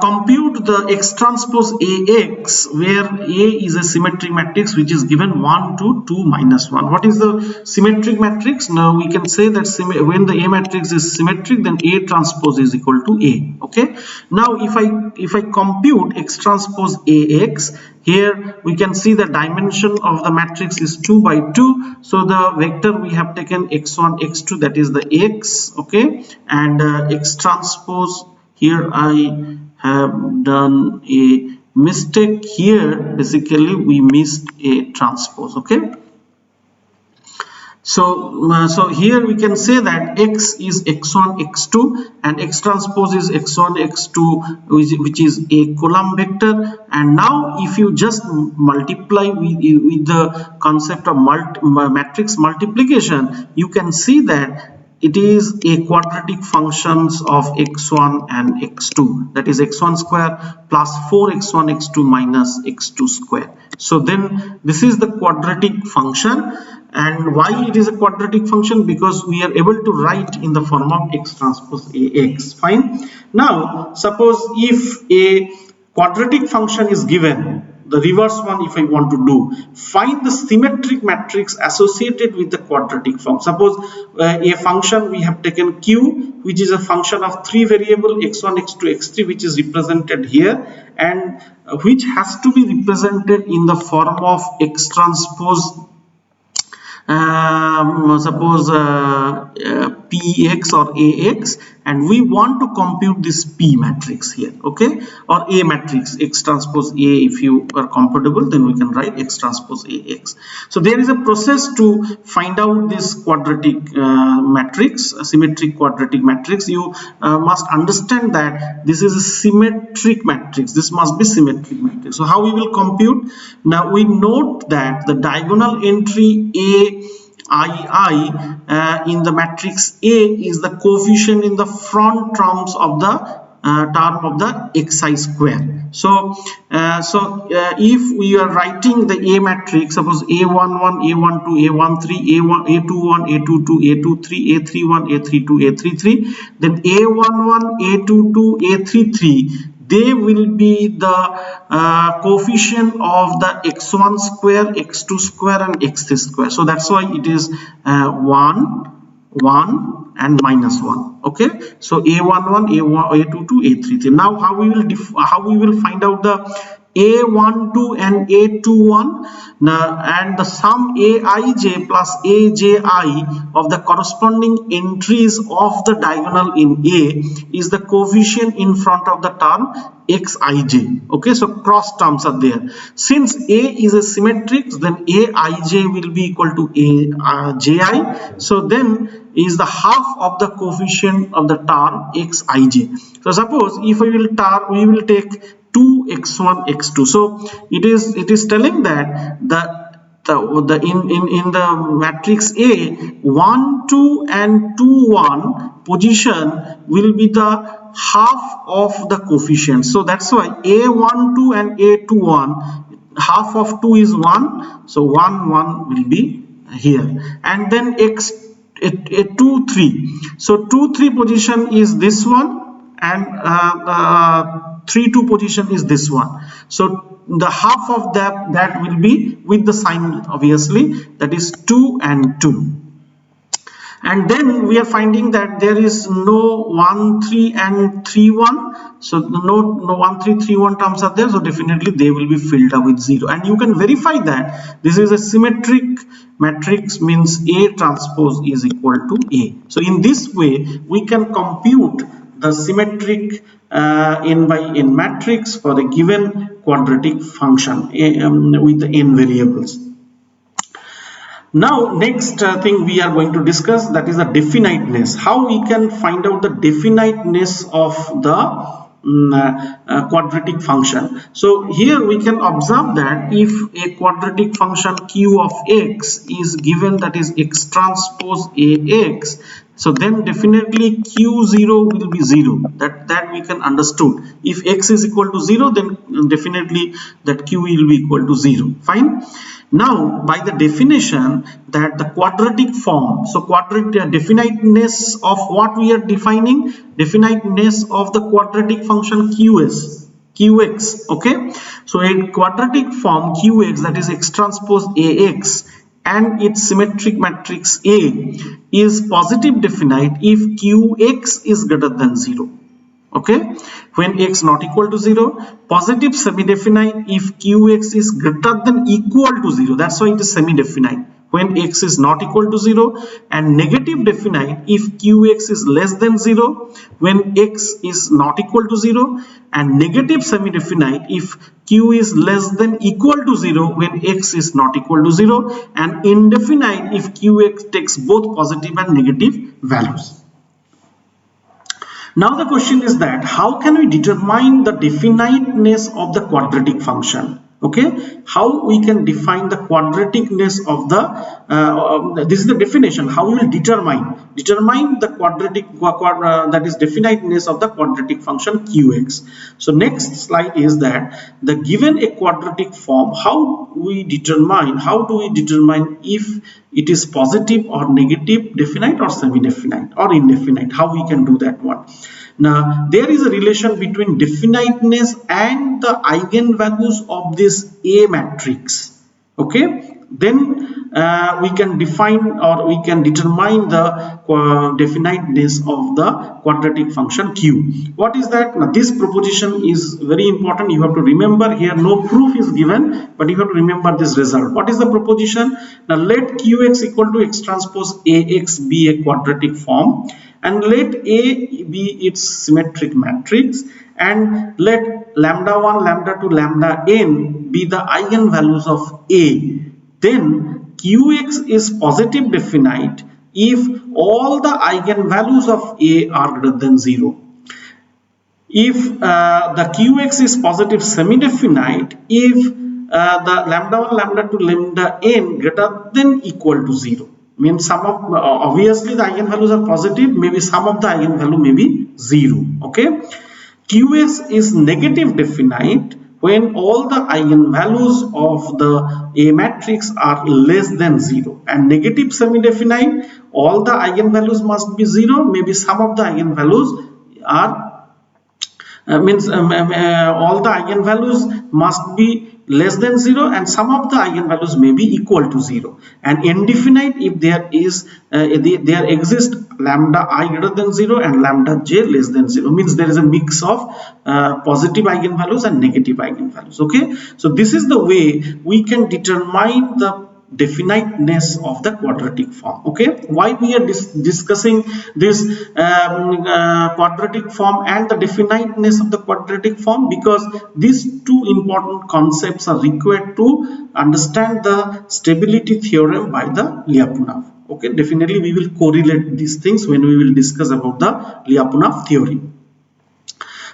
compute the x transpose Ax, where A is a symmetric matrix which is given 1 to 2 minus 1. What is the symmetric matrix? Now we can say that when the A matrix is symmetric, then A transpose is equal to A. Okay, now if I compute x transpose Ax, here we can see the dimension of the matrix is 2 by 2. So the vector we have taken x1, x2, that is the x. Okay, and x transpose, here I have done a mistake here. Basically we missed a transpose. Okay, so here we can say that x is x1, x2 and x transpose is x1, x2 which is a Coulomb vector. And now if you just multiply with the concept of matrix multiplication, you can see that it is a quadratic functions of x1 and x2, that is x1 square plus 4x1 x2 minus x2 square. So then this is the quadratic function. And why it is a quadratic function? Because we are able to write in the form of x transpose Ax. Fine. Now suppose if a quadratic function is given, the reverse one if I want to do, find the symmetric matrix associated with the quadratic form. Suppose a function we have taken q, which is a function of 3 variable x1, x2, x3, which is represented here and which has to be represented in the form of x transpose suppose Px or Ax, and we want to compute this P matrix here, okay, or A matrix, X transpose A. If you are comfortable, then we can write X transpose Ax. So there is a process to find out this quadratic matrix, a symmetric quadratic matrix. You must understand that this is a symmetric matrix. This must be symmetric matrix. So how we will compute? Now we note that the diagonal entry II in the matrix A is the coefficient in the front terms of the term of the xi square. So if we are writing the A matrix, suppose A11, A12, A13, A1, A21, A22, A23, A31, A32, A33, then A11, A22, A33, they will be the coefficient of the x1 square, x2 square and x3 square. So that's why it is 1, 1 and minus 1. Okay, so A11, A1, A22, A33. Now how we will find out the A12 and A21, and the sum Aij plus Aji of the corresponding entries of the diagonal in A is the coefficient in front of the term Xij. Okay, so cross terms are there. Since A is a symmetric, then Aij will be equal to Aji. So then is the half of the coefficient of the term Xij. So suppose if we will take 2x1 x2, so it is telling that in the matrix A, 1 2 and 2 1 position will be the half of the coefficient. So that's why A12 and A21, half of 2 is 1, so 1 1 will be here, and then x 2 3, so 2 3 position is this one, and 3 2 position is this one. So the half of that will be with the sign, obviously, that is 2 and 2. And then we are finding that there is no 1 3 and 3 1, so no 1 3 3 1 terms are there, so definitely they will be filled up with 0. And you can verify that this is a symmetric matrix, means A transpose is equal to A. So in this way we can compute the symmetric n by n matrix for a given quadratic function with the n variables. Now next thing we are going to discuss, that is the definiteness. How we can find out the definiteness of the quadratic function. So here we can observe that if a quadratic function q of x is given, that is x transpose Ax, so then definitely q0 will be 0. That we can understood. If x is equal to 0, then definitely that q will be equal to 0. Fine. Now by the definition, that the quadratic form, so quadratic definiteness of what we are defining, definiteness of the quadratic function qx. Okay, so a quadratic form qx, that is x transpose Ax, and its symmetric matrix A is positive definite if qx is greater than 0. Okay, when x not equal to 0, positive semi-definite if qx is greater than equal to 0, that's why it is semi-definite when x is not equal to 0, and negative definite if qx is less than 0 when x is not equal to 0, and negative semi-definite if q is less than equal to 0 when x is not equal to 0, and indefinite if qx takes both positive and negative values. Now the question is that how can we determine the definiteness of the quadratic function? Okay, how we can define the quadraticness of the this is the definition. How we will determine the quadratic that is definiteness of the quadratic function qx. So next slide is that the given a quadratic form, how do we determine if it is positive or negative, definite or semi-definite or indefinite? How we can do that one? Now there is a relation between definiteness and the eigenvalues of this A matrix. Okay, then we can define or we can determine the definiteness of the quadratic function q. What is that? Now, this proposition is very important. You have to remember here, no proof is given, but you have to remember this result. What is the proposition? Now let qx equal to x transpose ax be a quadratic form, and let A be its symmetric matrix, and let lambda 1, lambda 2, lambda n be the eigenvalues of A. Then qx is positive definite if all the eigenvalues of A are greater than 0. If the qx is positive semi-definite if the lambda 1, lambda 2, lambda n greater than equal to 0. Means some of obviously the eigenvalues are positive, maybe some of the eigenvalue may be 0. Okay, qs is negative definite when all the eigenvalues of the A matrix are less than 0, and negative semi-definite all the eigenvalues must be 0, maybe some of the eigenvalues are all the eigenvalues must be less than 0 and some of the eigenvalues may be equal to 0, and indefinite if there is there exists lambda I greater than 0 and lambda j less than 0, means there is a mix of positive eigenvalues and negative eigenvalues. Okay, so this is the way we can determine the definiteness of the quadratic form. Okay, why we are discussing this quadratic form and the definiteness of the quadratic form? Because these two important concepts are required to understand the stability theorem by the Lyapunov. Okay, definitely we will correlate these things when we will discuss about the Lyapunov theory.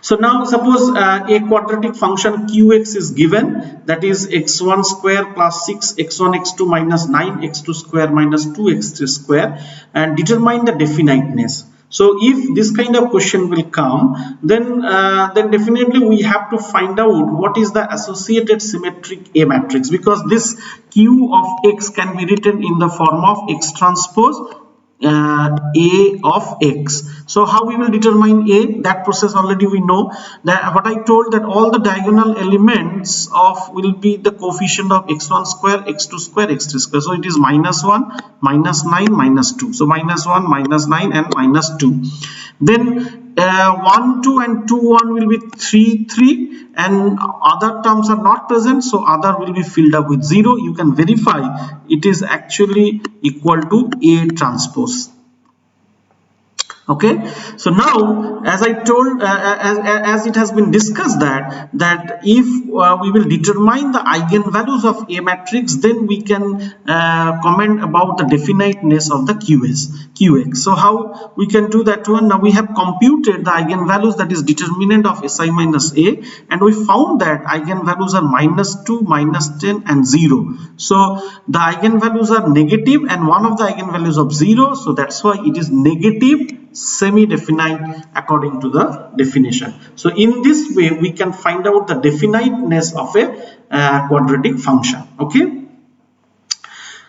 So now suppose a quadratic function qx is given, that is x1 square plus 6 x1 x2 minus 9 x2 square minus 2 x3 square, and determine the definiteness. So if this kind of question will come, then definitely we have to find out what is the associated symmetric A matrix, because this q of x can be written in the form of x transpose A of x. So how we will determine A? That process already we know. That what I told, that all the diagonal elements of will be the coefficient of x1 square, x2 square, x3 square. So it is minus 1, minus 9, minus 2. So minus 1, minus 9 and minus 2. Then 1 2 and 2 1 will be 3 3, and other terms are not present, so other will be filled up with 0. You can verify it is actually equal to A transpose. Okay, so now as I told, as it has been discussed, that if we will determine the eigenvalues of A matrix, then we can comment about the definiteness of the qx. So how we can do that one? Now we have computed the eigenvalues, that is determinant of Si minus A, and we found that eigenvalues are minus 2, minus 10 and 0. So the eigenvalues are negative and one of the eigenvalues of 0, so that's why it is negative semi-definite according to the definition. So in this way we can find out the definiteness of a quadratic function. Okay,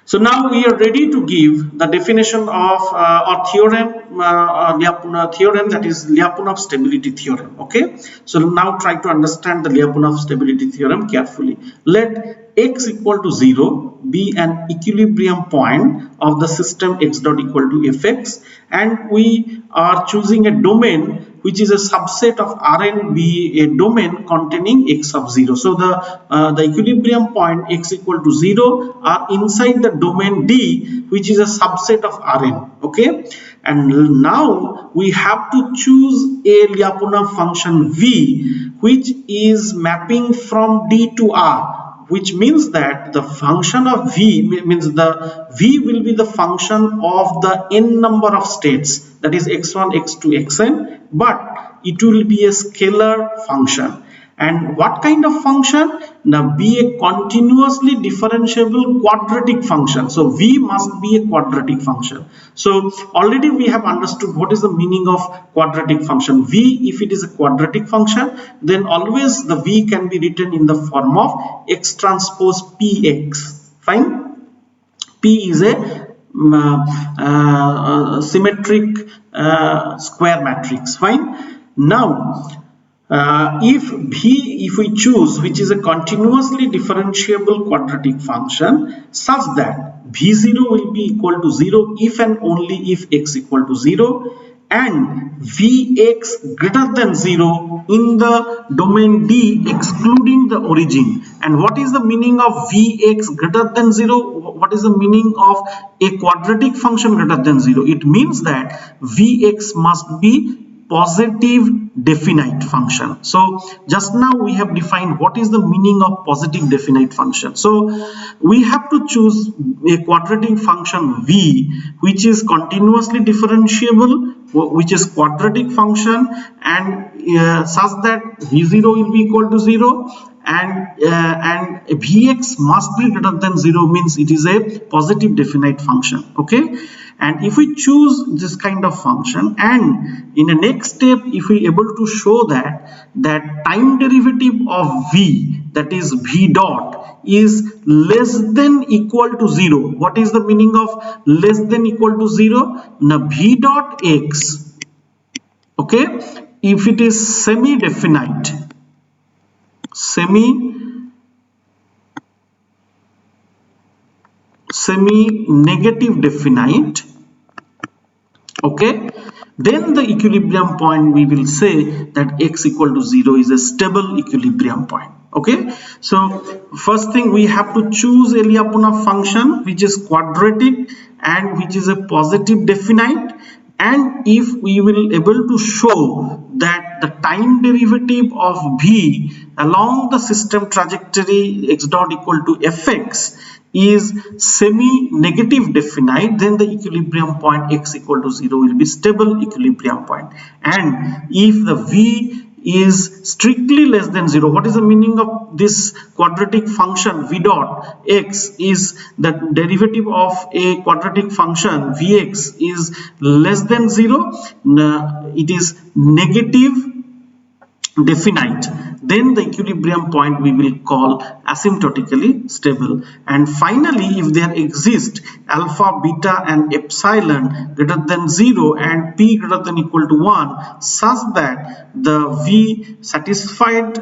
so now we are ready to give the definition of or theorem, Lyapunov theorem, that is Lyapunov stability theorem. Okay, so now try to understand the Lyapunov stability theorem carefully. Let x equal to 0 be an equilibrium point of the system x dot equal to fx, and we are choosing a domain which is a subset of Rn be a domain containing x of 0. So the equilibrium point x equal to 0 are inside the domain D, which is a subset of Rn. Okay, and now we have to choose a Lyapunov function v, which is mapping from D to R, which means that the function of v means the v will be the function of the n number of states, that is x1 x2 xn, but it will be a scalar function. And what kind of function? Now be a continuously differentiable quadratic function. So v must be a quadratic function. So already we have understood what is the meaning of quadratic function. V, if it is a quadratic function, then always the v can be written in the form of x transpose px. Fine. P is a symmetric square matrix. Fine. Now if we choose, which is a continuously differentiable quadratic function, such that v0 will be equal to 0 if and only if x equal to 0, and vx greater than 0 in the domain D excluding the origin. And what is the meaning of vx greater than 0? What is the meaning of a quadratic function greater than 0? It means that vx must be positive definite function. So just now we have defined what is the meaning of positive definite function. So we have to choose a quadratic function v which is continuously differentiable, which is quadratic function, and such that v0 will be equal to 0, and vx must be greater than 0, means it is a positive definite function. Okay, and if we choose this kind of function, and in the next step if we able to show that time derivative of v, that is v dot, is less than equal to 0. What is the meaning of less than equal to 0? Now v dot x, okay, if it is semi-definite, semi-negative definite, okay, then the equilibrium point we will say that x equal to 0 is a stable equilibrium point. Okay, so first thing we have to choose a Lyapunov function which is quadratic and which is a positive definite, and if we will able to show that the time derivative of v along the system trajectory x dot equal to fx is semi-negative definite, then the equilibrium point x equal to 0 will be stable equilibrium point. And if the v is strictly less than 0, what is the meaning of this quadratic function v dot x is the derivative of a quadratic function vx is less than 0, it is negative definite, then the equilibrium point we will call asymptotically stable. And finally, if there exist alpha, beta and epsilon greater than 0 and p greater than equal to 1, such that the v satisfied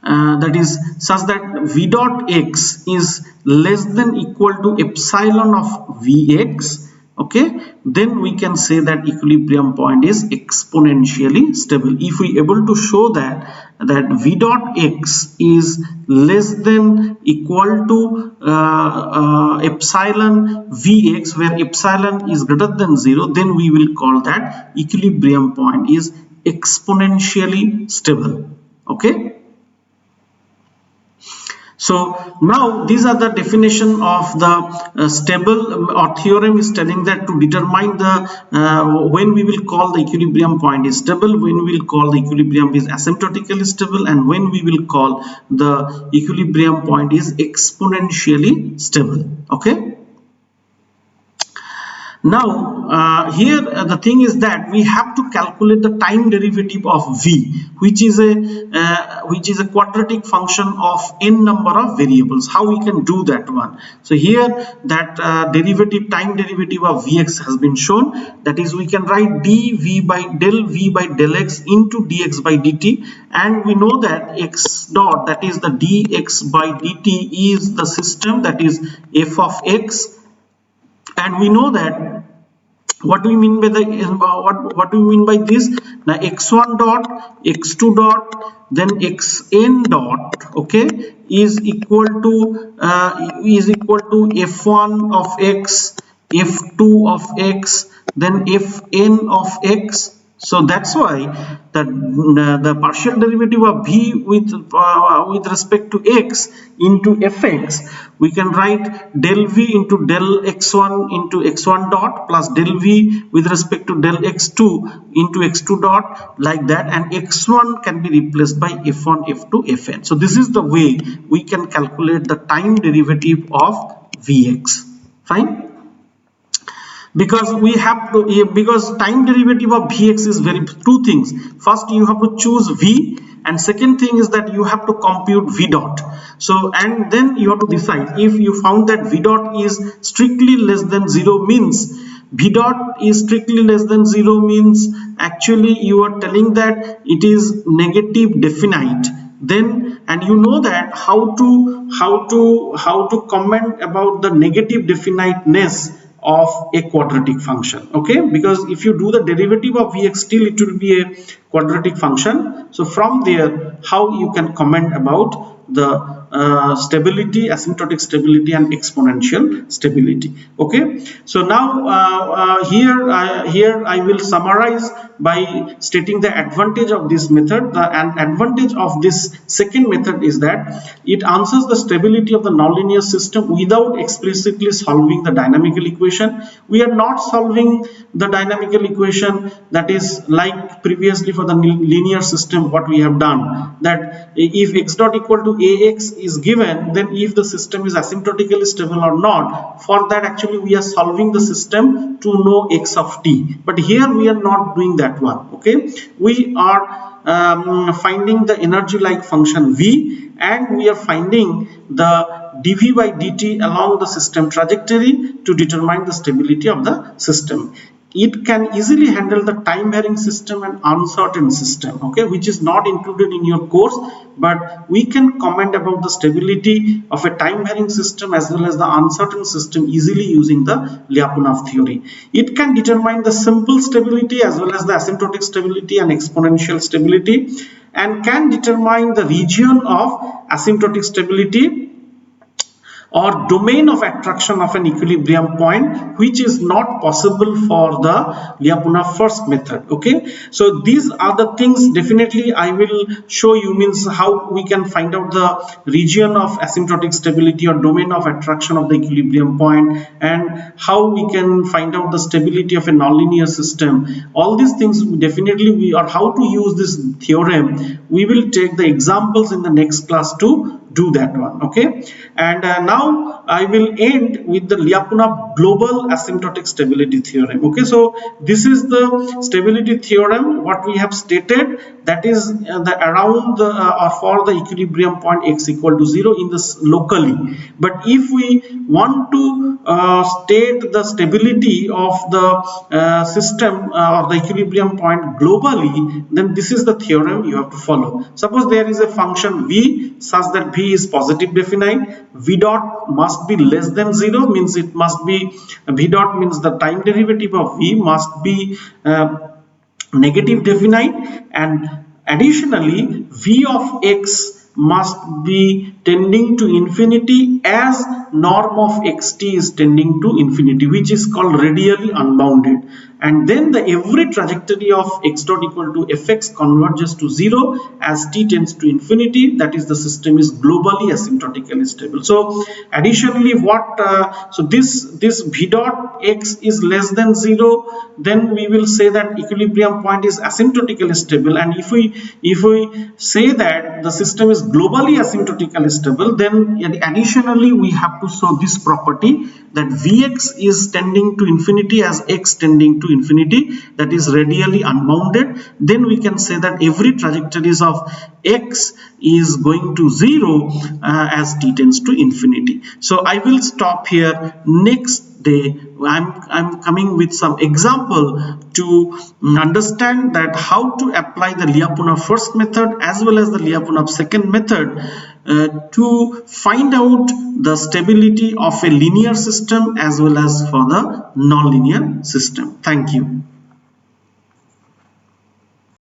that is such that v dot x is less than equal to epsilon of vx, okay, then we can say that equilibrium point is exponentially stable. If we able to show that v dot x is less than equal to epsilon vx, where epsilon is greater than 0, then we will call that equilibrium point is exponentially stable. Okay, so now these are the definition of the stable, or theorem is telling that to determine the when we will call the equilibrium point is stable, when we will call the equilibrium is asymptotically stable, and when we will call the equilibrium point is exponentially stable. Okay. Now here the thing is that we have to calculate the time derivative of v, which is a quadratic function of n number of variables. How we can do that one? So here that time derivative of vx has been shown. That is, we can write dv by del x into dx by dt, and we know that x dot, that is the dx by dt, is the system, that is f of x. And we know that what do we mean by what do we mean by this? Now x1 dot, x2 dot, then xn dot, okay, is equal to f1 of x, f2 of x, then fn of x. So that's why the partial derivative of v with respect to x into fx, we can write del v into del x1 into x1 dot plus del v with respect to del x2 into x2 dot, like that, and x1 can be replaced by f1, f2, fn. So this is the way we can calculate the time derivative of vx. Fine. Because we have to, because time derivative of vx is two things. First, you have to choose v, and second thing is that you have to compute v dot. So, and then you have to decide if you found that v dot is strictly less than 0, means V dot is strictly less than 0 means actually you are telling that it is negative definite. Then, and you know that how to comment about the negative definiteness of a quadratic function. Okay, because if you do the derivative of Vx, still it will be a quadratic function. So from there, how you can comment about the stability, asymptotic stability and exponential stability. Okay, so now here I will summarize by stating the advantage of this method. The advantage of this second method is that it answers the stability of the nonlinear system without explicitly solving the dynamical equation. We are not solving the dynamical equation, that is like previously for the linear system. What we have done, that if x dot equal to ax is given, then if the system is asymptotically stable or not, for that actually we are solving the system to know x of t. But here we are not doing that one. Okay, we are finding the energy like function v, and we are finding the dv by dt along the system trajectory to determine the stability of the system. It can easily handle the time varying system and uncertain system, okay, which is not included in your course, but we can comment about the stability of a time varying system as well as the uncertain system easily using the Lyapunov theory. It can determine the simple stability as well as the asymptotic stability and exponential stability, and can determine the region of asymptotic stability or domain of attraction of an equilibrium point, which is not possible for the Lyapunov first method. Okay, so these are the things definitely I will show you, means how we can find out the region of asymptotic stability or domain of attraction of the equilibrium point, and how we can find out the stability of a nonlinear system. All these things definitely we are, how to use this theorem, we will take the examples in the next class to do that one. Okay, and now I will end with the Lyapunov global asymptotic stability theorem. Okay, so this is the stability theorem what we have stated, that is the around the or for the equilibrium point x equal to 0 in this locally. But if we want to state the stability of the system or the equilibrium point globally, then this is the theorem you have to follow. Suppose there is a function v such that v is positive definite, v dot must be less than 0, means it must be, v dot means the time derivative of v must be negative definite, and additionally v of x must be tending to infinity as norm of xt is tending to infinity, which is called radially unbounded. And then the every trajectory of x dot equal to fx converges to 0 as t tends to infinity, that is the system is globally asymptotically stable. So additionally what so this v dot x is less than 0, then we will say that equilibrium point is asymptotically stable. And if we say that the system is globally asymptotically stable, then additionally we have to show this property, that Vx is tending to infinity as x tending to infinity, that is radially unbounded. Then we can say that every trajectories of x is going to 0 as t tends to infinity. So I will stop here. Next day I'm coming with some example to understand that how to apply the Lyapunov first method as well as the Lyapunov second method to find out the stability of a linear system as well as for the nonlinear system. Thank you.